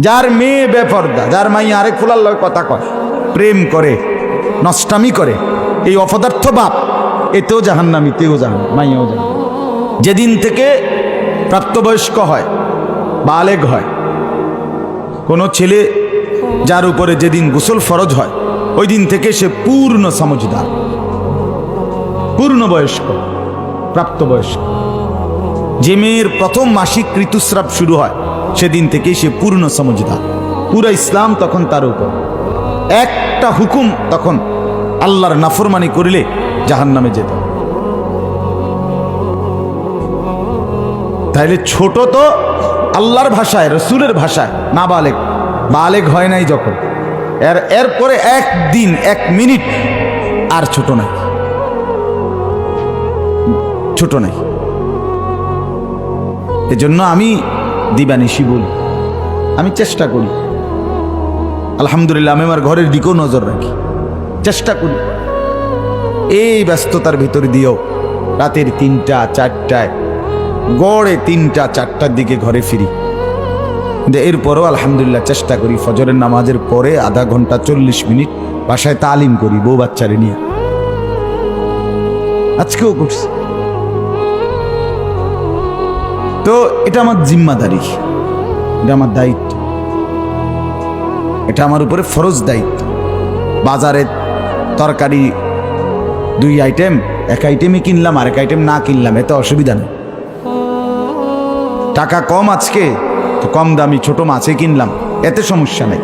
যার মেয়ে বেপর্দা, যার মাইয়া আরেক ফুলার লয় কথা কয়, প্রেম করে, নষ্টামি করে, এই অপদার্থ বাপ এতেও জাহান্নামী, তেও জাহান, মাইয়াও জাহান। যেদিন থেকে প্রাপ্তবয়স্ক হয়, বালেগ হয়, কোনো ছেলে যার উপরে যেদিন গোসল ফরজ হয় ওই দিন থেকে সে পূর্ণ সমঝদার, পূর্ণ বয়স্ক, প্রাপ্তবয়স্ক। যে মেয়ের প্রথম মাসিক ঋতুস্রাব শুরু হয় সেদিন থেকেই সে পূর্ণ সমঝদার। পুরা ইসলাম তখন তার উপর, একটা হুকুম তখন আল্লাহর নাফরমানি করিলে জাহান্নামে যেত। তাইলে ছোট তো আল্লাহর ভাষায়, রসুলের ভাষায় নাবালেগ, বালেগ হয় নাই যখন, এরপরে একদিন, এক মিনিট আর ছোট নাই, ছোট নাই। এজন্য আমি দিবানিশি বলি, আমি চেষ্টা করি, আলহামদুলিল্লাহ আমি আমার ঘরের দিকেও নজর রাখি, চেষ্টা করি। এই ব্যস্ততার ভিতর দিয়েও রাতের 3টা 4টায়, গড়ে 3টা 4টার দিকে ঘরে ফিরি। এরপরও আলহামদুলিল্লাহ চেষ্টা করি ফজরের নামাজের পরে আধা ঘন্টা 40 মিনিট বাসায় তালিম করি বউ বাচ্চারে নিয়ে। আজকেও করছি। তো এটা আমার জিম্মাদারি, এটা আমার দায়িত্ব, এটা আমার উপরে ফরজ দায়িত্ব। বাজারে তরকারি 2 আইটেম, এক আইটেমই কিনলাম আর এক আইটেম না কিনলাম, এতে অসুবিধা নেই। টাকা কম আজকে, তো কম দামি ছোট মাছে কিনলাম, এতে সমস্যা নেই।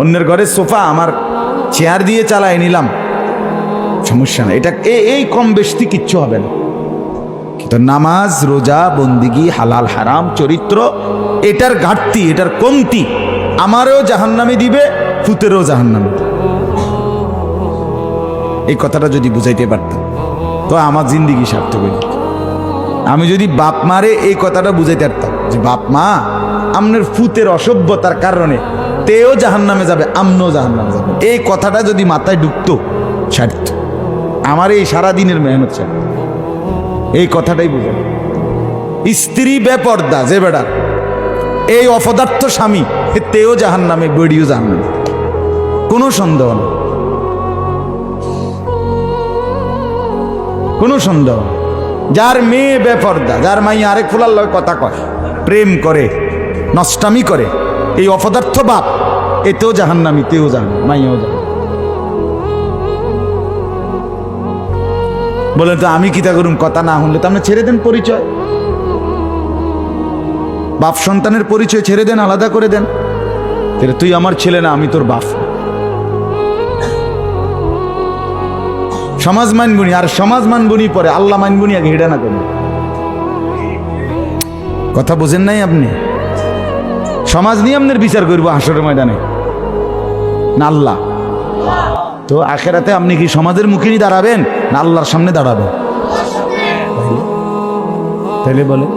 অন্যের ঘরে সোফা আমার চেয়ার দিয়ে চালায় নিলাম, সমস্যা নেই। এটা এই কম বেশি কিচ্ছু হবে না। কিন্তু নামাজ, রোজা, বন্দিগি, হালাল হারাম, চরিত্র, এটার ঘাটতি, এটার কমতি আমারও জাহান্নামে দিবে, ফুতেরও জাহান্নামে। এই কথাটা যদি বুঝাইতে পারতাম তো আমার জিন্দিগি সার্থক হইত। আমি যদি বাপ মারে এই কথাটা বুঝাইতে পারতাম যে বাপ মা আপনার ফুতের অসভ্যতার কারণে তেও জাহান্নামে যাবে, আমনও জাহান্নামে যাবে, এই কথাটা যদি মাথায় ঢুকতো, ছাড়ত আমার এই সারাদিনের মেহনত ছাড়ত। এই কথাটাই বুঝে। স্ত্রী বেপর্দা যে বেড়া, এই অপদার্থ স্বামী তেও জাহান্নামে, বেড়িও জাহান্নামে, কোনো সন্দেহ নেই, কোনো সন্দেহ। যার মেয়ে বেপর্দা, যার মাইয়া আরেক ফুলার লয় কথা কয়, প্রেম করে, নষ্টামি করে, এই অপদার্থ বাপ এতেও জাহান্নামী, তেও জাহান, মাইয়াও জাহান। বলে তো আমি কিতা করুম, কথা না শুনলে তো আপনি ছেড়ে দেন পরিচয়, বাপ সন্তানের পরিচয় ছেড়ে দেন, আলাদা করে দেন। তুই আমার ছেলে না, আমি তোর বাপ। সমাজ মানবুনি, আর সমাজ মানবুনি পরে আল্লাহ মানবুনি, আগে হেডা না করুন। কথা বোঝেন নাই আপনি? সমাজ নিয়ে আপনার বিচার করবো হাসরের ময়দানে না আল্লাহ? তো আখেরাতে আপনি কি সমাজের মুখে নিয়ে দাঁড়াবেন না আল্লাহর সামনে দাঁড়াবেন? তাহলে বলে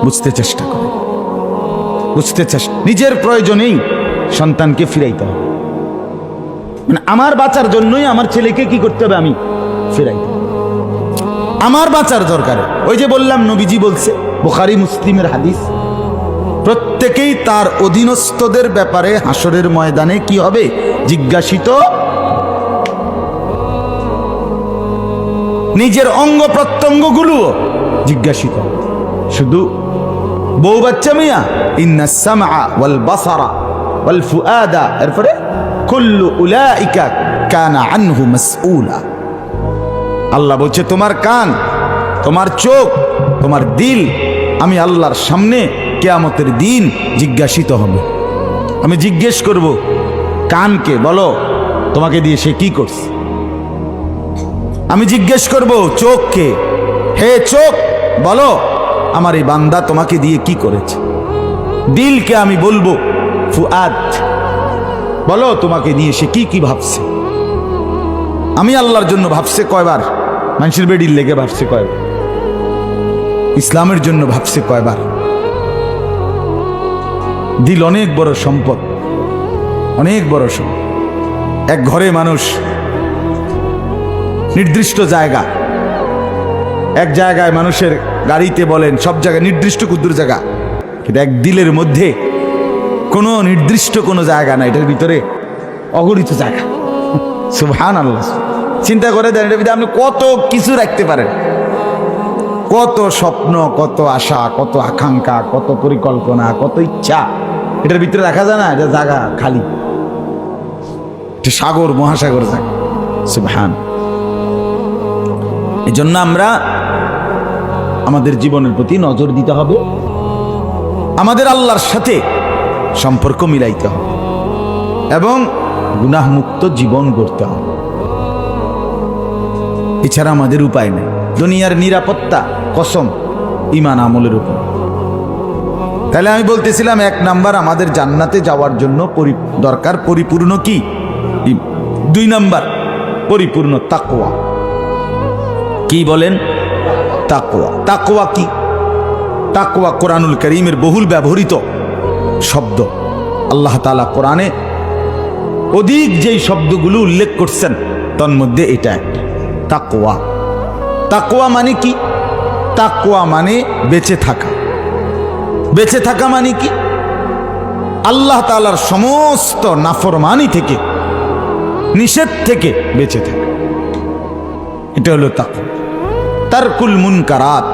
বুঝতে চেষ্টা করে, বুঝতে চেষ্টা, নিজের প্রয়োজনেই সন্তানকে ফিরাইতে হবে। মানে আমার বাঁচার জন্যই আমার ছেলেকে কি করতে হবে, আমি ফিরাইতে হবে, আমার বাঁচার দরকার। ওই যে বললাম নবীজি বলছে, বুখারী মুসলিমের হাদিস, প্রত্যেকেই তার অধীনস্থদের ব্যাপারে হাসরের ময়দানে কি হবে, জিজ্ঞাসিত। নিজের অঙ্গ প্রত্যঙ্গগুলো জিজ্ঞাসিত। শুধু বউ বাচ্চা মিয়া, ইন্নাস সামআ ওয়াল বাসারা ওয়াল ফুআদা, এরপরে কুল্লু উলাইকা কানা আনহু মাসউলা। আল্লাহ বলছে তোমার কান, তোমার চোখ, তোমার দিল আমি আল্লাহর সামনে কিয়ামতের দিন জিজ্ঞাসিত হবে। আমি জিজ্ঞেস করব কানকে, বলো তোমাকে দিয়ে সে কি করছে। আমি জিজ্ঞেস করব চোখকে, হে চোখ বলো আমার এই বান্দা তোমাকে দিয়ে কি করেছে। দিলকে আমি বলবো ফুআদ, বলো তোমাকে নিয়ে সে কি কি ভাবছে। আমি আল্লাহর জন্য ভাবছে কয়বার, মানুষের বেডির লেগে ভাবছে কয়বার, ইসলামের জন্য ভাবছে কয়বার। দিল অনেক বড় সম্পদ, অনেক বড় সম্পদ। এক ঘরে মানুষ নির্দিষ্ট জায়গা, এক জায়গায় মানুষের গাড়িতে বলেন সব জায়গায় নির্দিষ্ট ক্ষুদ্র জায়গা, কিন্তু এক দিলের মধ্যে কোনো নির্দিষ্ট কোনো জায়গা না, এটার ভিতরে অগণিত জায়গা। সুবহানাল্লাহ। চিন্তা করে দেন এটার ভিতরে আপনি কত কিছু রাখতে পারেন, কত স্বপ্ন, কত আশা, কত আকাঙ্ক্ষা, কত পরিকল্পনা, কত ইচ্ছা এটার ভিতরে রাখা যায় না। এটা জায়গা খালি, এটা সাগর, মহাসাগর জায়গা। সুবহান। এই জন্য আমরা আমাদের জীবনের প্রতি নজর দিতে হবে, আমাদের আল্লাহর সাথে সম্পর্ক মিলাইতে হবে এবং গুনাহমুক্ত জীবন গড়তে হবে। এছাড়া আমাদের উপায় নেই। দুনিয়ার নিরাপত্তা কসম ঈমান আমলের উপর। তাহলে আমি বলতেছিলাম 1 নাম্বার আমাদের জান্নাতে যাওয়ার জন্য দরকার পরিপূর্ণ কি? 2 নাম্বার পরিপূর্ণ তাকওয়া। কি বলেন? তাকওয়া। তাকওয়া কি? তাকওয়া কোরআনুল কারীমের বহুল ব্যবহৃত শব্দ। আল্লাহ তাআলা কোরআনে অধিক যেই শব্দগুলো উল্লেখ করছেন তার মধ্যে এটা একটা তাকওয়া। তাকওয়া মানে কি? তাকওয়া মানে বেঁচে থাকা। বেঁচে থাকা মানে কি? আল্লাহ তাআলার সমস্ত নাফরমানি থেকে, নিষেধ থেকে বেঁচে থাকা, এটা হলো তাকওয়া। তারকুল মুনকারাত,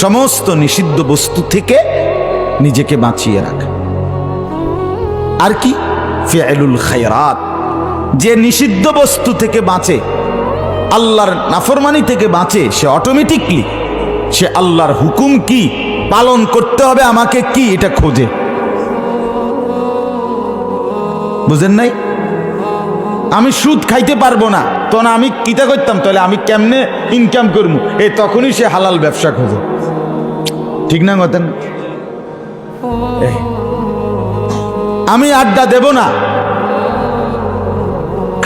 সমস্ত নিষিদ্ধ বস্তু থেকে নিজেকে বাঁচিয়ে রাখা। আর কি? ফিআলুল খায়রাত, যে নিষিদ্ধ বস্তু থেকে বাঁচে, আল্লাহর নাফরমানি থেকে বাঁচে, সে অটোমেটিকলি সে আল্লাহর হুকুম কি পালন করতে হবে, আমাকে কি এটা খোঁজে। বুঝেন নাই? আমি সুদ খাইতে পারবো না, তখন আমি কিতা করতাম, তাহলে আমি কেমনে ইনকাম করবো, এই তখনই সে হালাল ব্যবসা খোঁজে। ঠিক না কথা? আমি আড্ডা দেব না,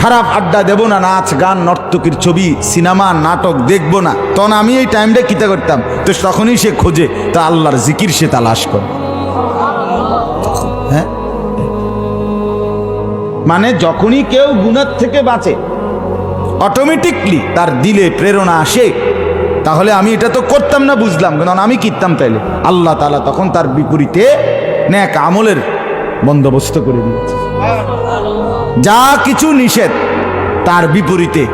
খারাপ আড্ডা দেব না, নাচ গান নর্তকীর ছবি সিনেমা নাটক দেখব না, তখন আমি এই টাইমটা কিতা করতাম, তো তখনই সে খোঁজে, তা আল্লাহর জিকির সে তালাশ করে। হ্যাঁ, মানে যখনই কেউ গুনাহ থেকে বাঁচে অটোমেটিকলি তার দিলে প্রেরণা আসে, তাহলে আমি এটা তো করতাম না বুঝলাম, কারণ আমি কিতাম, তাইলে আল্লাহ তাআলা তখন তার বিপরীতে নেক আমলের বন্দোবস্ত করে দিয়েছে। যা কিছু নিষেধ তার বিপরীতে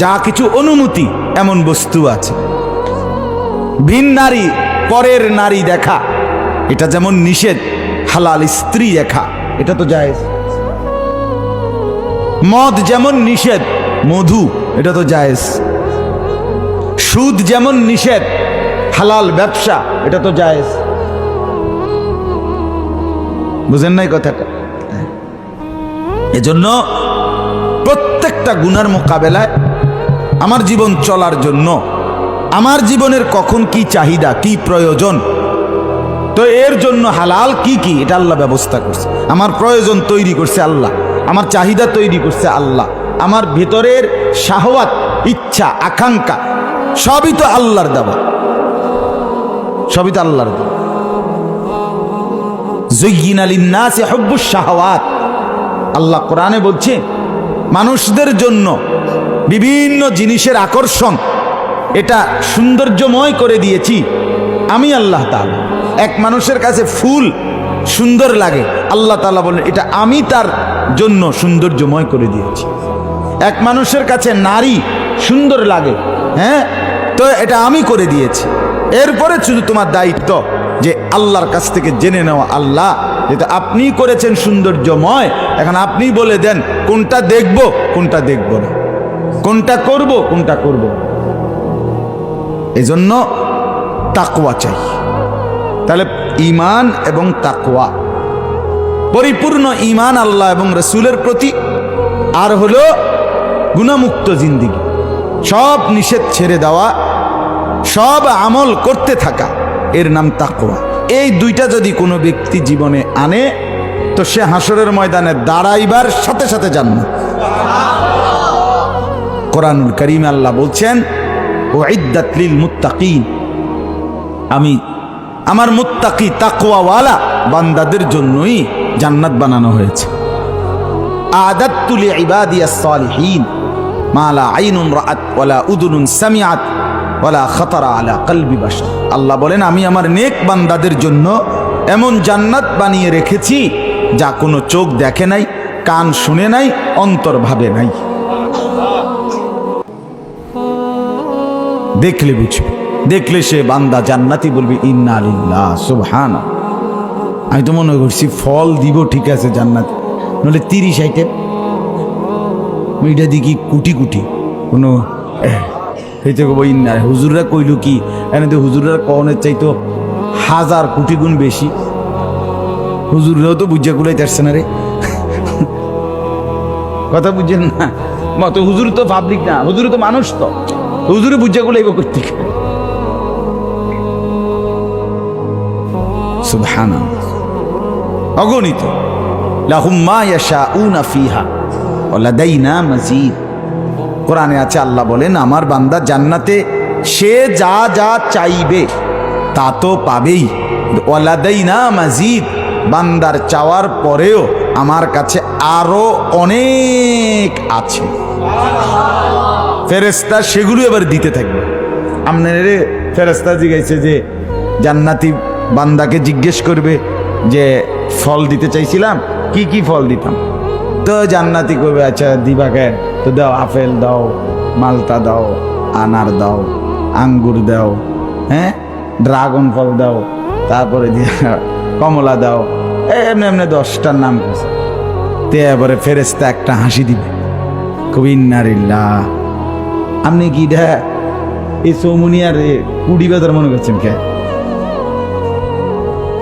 যা কিছু অনুমতি, এমন বস্তু আছে। ভিন নারী, পরের নারী দেখা, এটা যেমন নিষেধ, হালাল স্ত্রী দেখা এটা তো জায়েজ। মদ যেমন নিষেধ, মধু এটা তো জায়েজ। সুদ যেমন নিষেধ, হালাল ব্যবসা এটা তো জায়েজ। বুঝেন নাই কথাটা? এজন্য প্রত্যেকটা গুনার মোকাবেলায় আমার জীবন চলার জন্য আমার জীবনের কখন কি চাহিদা, কি প্রয়োজন, তো এর জন্য হালাল কি কি এটা আল্লাহ ব্যবস্থা করছে। আমার প্রয়োজন তৈরি করছে আল্লাহ, আমার চাহিদা তৈরি করছে আল্লাহ, আমার ভেতরের শাহওয়াত, ইচ্ছা, আকাঙ্ক্ষা সবই তো আল্লাহর দেওয়া, সবই তো আল্লাহর দেওয়া। যুয়্যিনা লিন-নাসি হুব্বুশ শাহাওয়াত, আল্লাহ কোরআনে বলছে মানুষদের জন্য বিভিন্ন জিনিসের আকর্ষণ এটা সৌন্দর্যময় করে দিয়েছি আমি আল্লাহ তাআলা। এক মানুষের কাছে ফুল সুন্দর লাগে, আল্লাহ তাআলা বলেন এটা আমি তার জন্য সৌন্দর্যময় করে দিয়েছি। এক মানুষের কাছে নারী সুন্দর লাগে, হ্যাঁ, তো এটা আমি করে দিয়েছি। এরপরে শুধু তোমার দায়িত্ব যে আল্লাহর কাছ থেকে জেনে নেওয়া, আল্লাহ যেটা আপনি করেছেন সৌন্দর্যময়, এখন আপনি বলে দেন কোনটা দেখব কোনটা দেখব না, কোনটা করব কোনটা করব। এই জন্য তাকওয়া চাই। তাহলে ঈমান এবং তাকওয়া, পরিপূর্ণ ঈমান আল্লাহ এবং রাসূলের প্রতি, আর হলো গুনাহমুক্ত জিন্দেগি, সব নিষেধ ছেড়ে দেওয়া, সব আমল করতে থাকা, এর নাম তাকওয়া। এই দুইটা যদি কোনো ব্যক্তি জীবনে আনে তো সে হাসরের ময়দানে দাঁড়াইবার সাথে সাথে জান্নাত। কোরআনুল কারীমে আল্লাহ বলছেন উইদ্দাত লিল মুত্তাকিন, আমি আমার মুত্তাকি তাকওয়াওয়ালা বান্দাদের জন্যই জান্নাত বানানো হয়েছে। আ'দাততু লিইবাদিয়াস সালিহিন মা লা আইনুন রাআত ওয়ালা উযুনুন সামিআত ওয়ালা খাতারা আলা কলবি বাশার। আল্লাহ বলেন আমি আমার নেক বান্দাদের জন্য এমন জান্নাত বানিয়ে রেখেছি যা কোনো চোখ দেখে নাই, কান শুনে নাই, অন্তর ভাবে নাই। দেখলে বুঝবে, দেখলে সে বান্দা জান্নাতি বলবে ইন্না লিল্লাহ সুবহানাল্লাহ। আমি তো মনে করছি ফল দিব ঠিক আছে জান্নাতি, নলে 30 আইটেম ওইটা দেখি কুটি কুটি কোনো হইতে কব ইন্না। হুজুররা কইল কি এনে তো হুজুররা কনের চাইতো 1000 কোটি গুণ বেশি। হুজুররাও তো বুঝা গুলাইতে আসছে না রে, কথা বুঝছেন না? মতো হুজুর তো পাবলিক না, হুজুর তো মানুষ, তো হুজুরে বুঝা গুলাইব করতে। সুবহানাল্লাহ, অগণিত। লাহুম মা ইয়াশাউনা ফিহা ওয়া লাদাইনা মাজিদ। কোরআনে আছে, আল্লাহ বলেন আমার বান্দা জান্নাতে সে যা যা চাইবে তা তো পাবেই। ওয়া লাদাইনা মাজিদ, বান্দার চাওয়ার পরেও আমার কাছে আরো অনেক আছে। ফেরেশতা সেগুলো এবার দিতে থাকবে। আপনার ফেরেশতা জিজ্ঞাসা যে জান্নাতি বান্দাকে জিজ্ঞেস করবে যে ফল দিতে চাইছিলাম, কি কি ফল দিতাম? তো জান্নাতি করবে আচ্ছা দিবা কেন? তো দাও, আপেল দাও, মালটা দাও, আনার দাও, আঙ্গুর দাও, হ্যাঁ ড্রাগন ফল দাও, তারপরে কমলা দাও, এমনি এমনি 10টার নাম করছে। তে এবারে ফেরেশতা একটা হাসি দিবে, খুব ইন্না লিল্লাহ। আপনি কি দে এই চৌমুনিয়ার 20 বাজার মনে করছেন কে?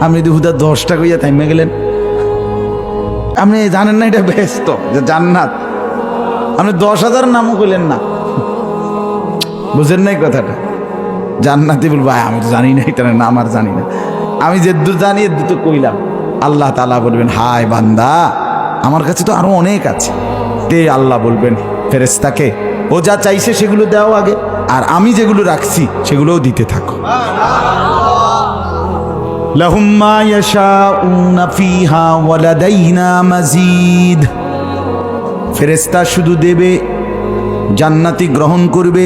আপনি তো হুদা 10টা কইয়া থাইমে গেলেন। আপনি জানেন না এটা ব্যস্ত যে জান্নাত, আপনি 10,000 নামও কইলেন না, বুঝেন নাই কথাটা? জান্নাতি বলবো আমি তো জানি না, এটা নাম আর জানি না, আমি যেদূর জানি এদূর তো কইলাম। আল্লাহ তাআলা বলবেন হায় বান্দা আমার কাছে তো আরো অনেক আছে। তে আল্লাহ বলবেন ফেরেশতাকে ও যা চাইছে সেগুলো দাও আগে, আর আমি যেগুলো রাখছি সেগুলোও দিতে থাকো। লাহুম মা ইয়াশাউনা ফিহা ওয়া লাদাইনা মাজিদ। ফেরেশতা শুধু দেবে, জান্নাতি গ্রহণ করবে।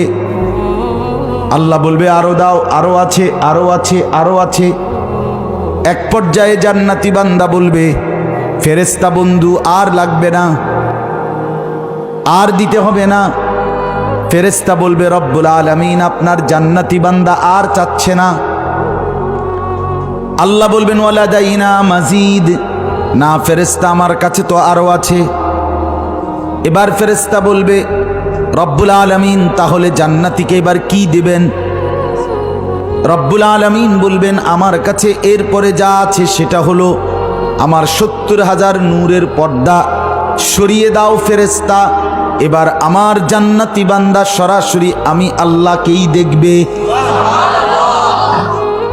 আল্লাহ বলবে আরো দাও, আরো আছে, আরো আছে, আরো আছে। এক পর্যায়ে জান্নাতি বান্দা বলবে ফেরেশতা বন্ধু আর লাগবে না, আর দিতে হবে না। ফেরেশতা বলবে রব্বুল আলামিন আপনার জান্নাতি বান্দা আর চাচ্ছে না। আল্লাহ বলবেন ওয়ালাদাইনা মাজিদ, না ফেরেশতা আমার কাছে তো আরো আছে। এবার ফেরেশতা বলবে রব্বুল আলামিন তাহলে জান্নাতীকে এবার কি দিবেন? রব্বুল আলামিন বলবেন আমার কাছে এরপরে যা আছে সেটা হলো আমার 70,000 নূরের পর্দা সরিয়ে দাও ফেরেশতা। এবার আমার জান্নাতি বান্দা সরাসরি আমি আল্লাহকেই দেখবে।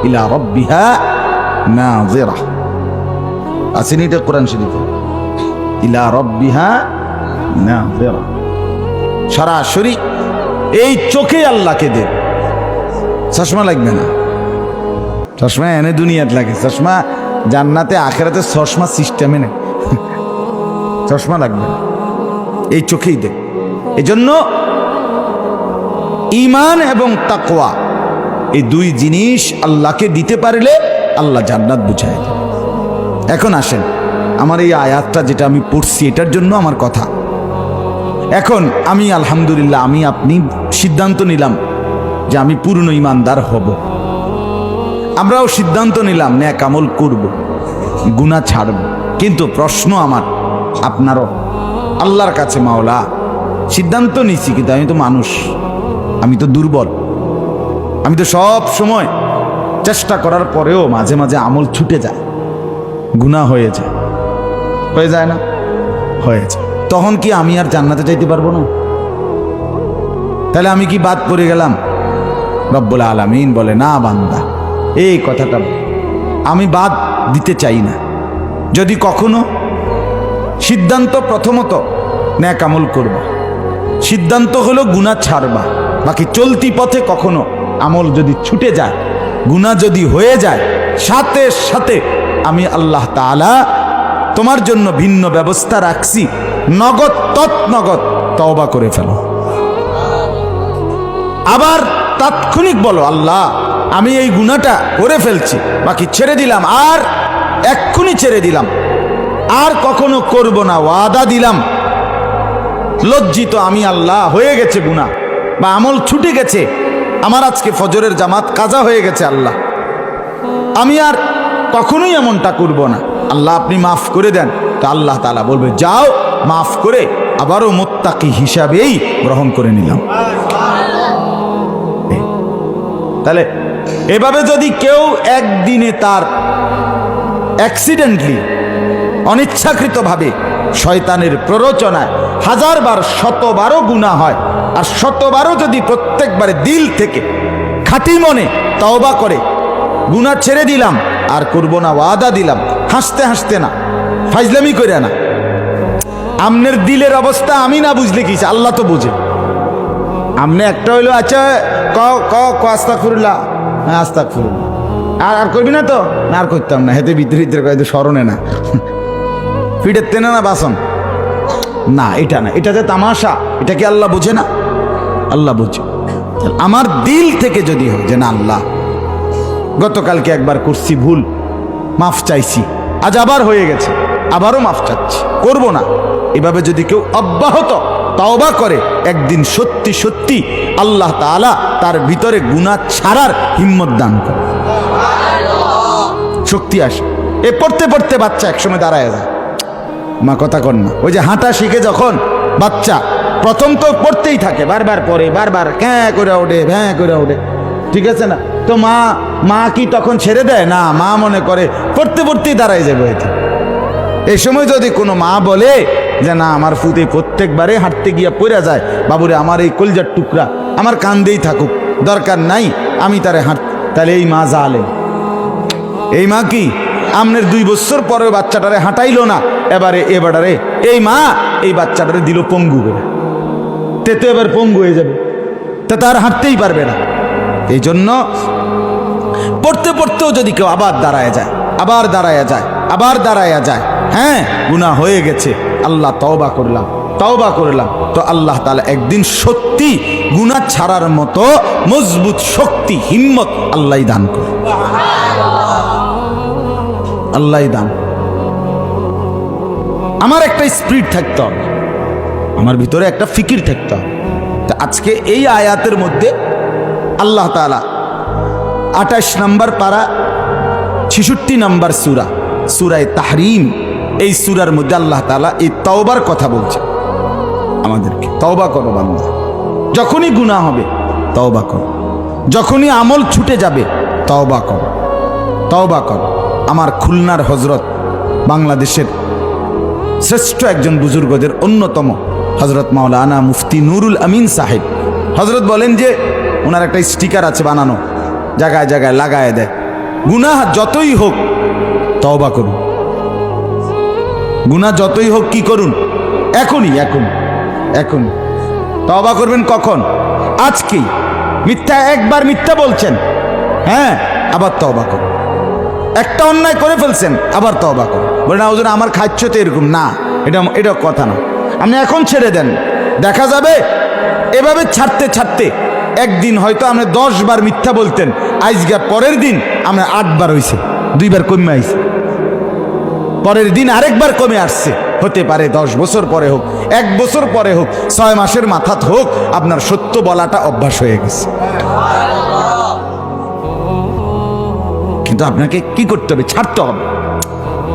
ইলা রাব্বিহা নাযিরা, আসেনি এটা কোরআন শরীফে? ইলা রাব্বিহা নাযিরা, সরাসরি এই চোখে আল্লাহকে দেব। চশমা লাগবে না, চশমা এনে দুনিয়াত লাগে, চশমা জান্নাতে আখিরাতে চশমা সিস্টেমে নেই, চশমা লাগবে না, এই চোখেই দেব। এজন্য ঈমান এবং তাকওয়া এই দুই জিনিস আল্লাহকে দিতে পারলে আল্লাহ জান্নাত বুঝায় দেয়। এখন আসেন আমার এই আয়াতটা যেটা আমি পড়ছি এটার জন্য আমার কথা। এখন আমি আলহামদুলিল্লাহ আমি আপনি সিদ্ধান্ত নিলাম যে আমি পূর্ণ ঈমানদার হব। আমরাও সিদ্ধান্ত নিলাম নেক আমল করব, গুনাহ ছাড়ব। কিন্তু প্রশ্ন আমার আপনারও আল্লাহর কাছে, মাওলা সিদ্ধান্ত নিছি কিন্তু আমি তো মানুষ, আমি তো দুর্বল, আমি তো সব সময় চেষ্টা করার পরেও মাঝে মাঝে আমল ছুটে যায়, গুনাহ হয়ে যায় না? হয়ে যায়। তখন কি আমি আর জান্নাতে যাইতে পারবো না? তাহলে আমি কি বাদ পড়ে গেলাম? রব্বুল আলামিন বলে না বান্দা, এই কথাটা আমি বাদ দিতে চাই না। যদি কখনো সিদ্ধান্ত প্রথমত নেক আমল করবা, সিদ্ধান্ত হলো গুনাহ ছাড়বা, বাকি চলতি পথে কখনো আমল যদি ছুটে যায়, গুনাহ যদি হয়ে যায়, সাথে সাথে আমি আল্লাহ তাআলা তোমার জন্য ভিন্ন ব্যবস্থা রাখছি, নগদ তৎনগদ তওবা করে ফেলো। আবার তাৎক্ষণিক বলো, আল্লাহ আমি এই গুনাহটা করে ফেলছি, বাকি ছেড়ে দিলাম, আর এক্ষুনি ছেড়ে দিলাম, আর কখনো করব না, ওয়াদা দিলাম। লজ্জিত আমি আল্লাহ, হয়ে গেছে গুনাহ বা আমল ছুটে গেছে, আমার আজকে ফজরের জামাত কাজা হয়ে গেছে আল্লাহ, আমি আর কখনোই এমনটা করব না, আল্লাহ আপনি মাফ করে দেন। তো আল্লাহ তাআলা বলবে যাও, মাফ করে আবারও মুত্তাকি হিসাবেই গ্রহণ করে নিলাম। তাহলে এভাবে যদি কেউ একদিনে তার অ্যাক্সিডেন্টলি অনিচ্ছাকৃতভাবে শয়তানের প্ররোচনায় 1000 বার 100 বারও গুনাহ হয়, আর 100 বারও যদি প্রত্যেকবারে দিল থেকে খাঁটি মনে তওবা করে, গুনাহ ছেড়ে দিলাম আর করব না, ওয়াদা দিলাম, হাসতে হাসতে না, ফাইজলামি করে না। আমনের দিলের অবস্থা আমি না বুঝলে কি, আল্লাহ তো বুঝে। আমনে একটা হইলো আচ্ছা ক আস্তাগফিরুল্লাহ, হ্যাঁ আস্তাগফিরুল্লাহ, আর করবি না তো, না আর করতাম না, হেতে ভিতরে ভিতরে কয়ে স্মরণে না, পিঠের তেনা না বাসন না, এটা না, এটা যে তামাশা, এটা কি আল্লাহ বোঝে না? আল্লাহ বোঝে। আমার দিল থেকে যদি হয় যে না আল্লাহ গতকালকে একবার করছি ভুল, মাফ চাইছি, আজ আবার হয়ে গেছে, আবারও মাফ চাচ্ছি, করব না, এভাবে যদি কেউ অব্যাহত তওবা করে, একদিন সত্যি সত্যি আল্লাহ তাআলা তার ভিতরে গুনাহ ছাড়ার হিম্মত দান করে, শক্তি আসে। এ পড়তে পড়তে বাচ্চা একসময় দাঁড়ায় যায়, মা কথা কর না, ওই যে হাঁটা শিখে যখন বাচ্চা, প্রথম তো পড়তেই থাকে, বারবার পড়ে, বারবার ক্যাঁ করে ওঠে, ভ্যাঁ করে ওঠে, ঠিক আছে না? তো মা কি তখন ছেড়ে দেয় না? মা মনে করে পড়তে পড়তেই দাঁড়ায় যাবে। এতে এই সময় যদি কোনো মা বলে যে না আমার ফুতে প্রত্যেকবারে হাঁটতে গিয়া পড়ে যায়, বাবুরে আমার এই কলজার টুকরা আমার কান্দেই থাকুক, দরকার নাই আমি তারে হাঁট, তাহলে এই মা জালেম। এই মা কি আমনের 2 বছর পরে বাচ্চাটারে হাঁটাইলো না, এবারে এই মা এই বাচ্চাটারে দিল পঙ্গু করে, তে তো এবার পঙ্গু হয়ে যাবে, তা তার হাঁটতেই পারবে না। এই জন্য পড়তে পড়তেও যদি কেউ আবার দাঁড়ায় যায়, আবার দাঁড়ায়া যায়, আবার দাঁড়ায়া যায়, হ্যাঁ গুনাহ হয়ে গেছে, আল্লাহ তওবা করলাম, তো আল্লাহ তাআলা একদিন সত্যি গুনাহ ছাড়ার মতো মজবুত শক্তি, হিম্মত আল্লাহ দান করে, আল্লাহ দান। আমার একটা স্পিরিট থাকতে হবে, আমার ভিতরে একটা ফিকির থাকতে হবে। তো আজকে এই আয়াতের মধ্যে আল্লাহ তাআলা 28 নম্বর পারা 66 নম্বর সূরা তাহরিম, এই সূরার মধ্যে আল্লাহ তাআলা এই তওবার কথা বলছে আমাদেরকে। তওবা করো বান্দা, যখনই গুনাহ হবে তওবা করো, যখনই আমল ছুটে যাবে তওবা করো। আমার খুলনার হযরত, বাংলাদেশের শ্রেষ্ঠ একজন বুজুর্গদের অন্যতম হযরত মাওলানা মুফতি নুরুল আমিন সাহেব, হযরত বলেন যে ওনার একটা স্টিকার আছে বানানো, জায়গায় জায়গায় লাগায় দেয়, গুনাহ যতই হোক তওবা করুন, গুনাহ যতই হোক কি করুন, এখনই তওবা করবেন। কখন? আজকেই। একবার মিথ্যা বলছেন, হ্যাঁ আবার তওবা করুন। একটা অন্যায় করে ফেলছেন, আবার তওবা করুন। বলেন হুজুর আমার খাচ্ছ তো এরকম না, এটা কথা না, আপনি এখন ছেড়ে দেন, দেখা যাবে এভাবে ছাড়তে ছাড়তে একদিন হয়তো আপনি 10 বার মিথ্যা বলতেন, আজকে পরের দিন আমরা 8 বার হয়েছে, 2 বার কমে আইছে, পরের দিন আরেকবার কমে আসছে, হতে পারে 10 বছর পরে হোক, 1 বছর পরে হোক, 6 মাসের মাথাত হোক, আপনার সত্য বলাটা অভ্যাস হয়ে গেছে। কিন্তু আপনাকে কি করতে হবে? ছাড়তে হবে,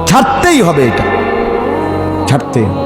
ছাড়তেই হবে, এটা ছাড়তেই হবে।